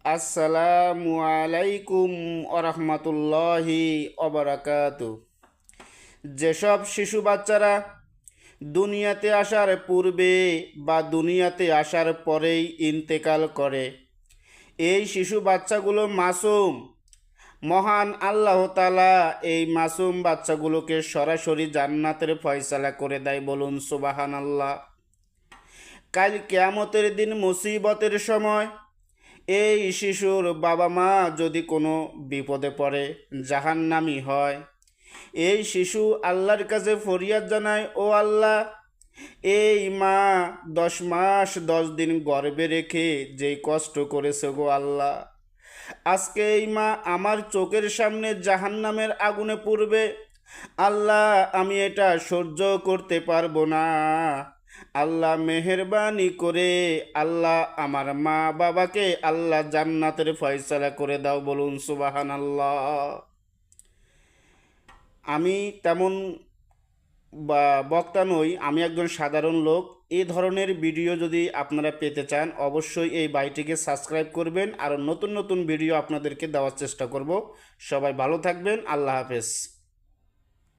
আসসালামু আলাইকুম ওরহমতুল্লাহি ওবারাকাতু। যেসব শিশু বাচ্চারা দুনিয়াতে আসার পূর্বে বা দুনিয়াতে আসার পরেই ইন্তেকাল করে, এই শিশু বাচ্চাগুলো মাসুম। মহান আল্লাহ তাআলা এই মাসুম বাচ্চাগুলোকে সরাসরি জান্নাতের ফয়সালা করে দেয়, বলুন সুবহানাল্লাহ। কাল কিয়ামতের দিন মুসিবতের সময় এই শিশুর বাবা মা যদি কোনো বিপদে পড়ে, জাহান্নামী হয়, এই শিশু আল্লাহর কাছে ফরিয়াদ জানায়, ও আল্লাহ, এই মা 10 মাস 10 দিন গর্ভে রেখে যেই কষ্ট করেছে গো আল্লাহ, আজকে এই মা আমার চোখের সামনে জাহান্নামের আগুনে পুড়বে। আল্লাহ, আমি এটা সহ্য করতে পারবো না। আল্লাহ মেহেরবানি করে আল্লাহ আমার মা বাবাকে আল্লাহ জান্নাতের ফয়সালা করে দাও, বলুন সুবহানাল্লাহ। আমি তেমন বক্তা নই, আমি একজন সাধারণ লোক। এই ধরনের ভিডিও যদি আপনারা পেতে চান, অবশ্যই এই বাইটিকে সাবস্ক্রাইব করবেন, আর নতুন নতুন ভিডিও আপনাদেরকে দেওয়ার চেষ্টা করব। সবাই ভালো থাকবেন, আল্লাহ হাফেজ।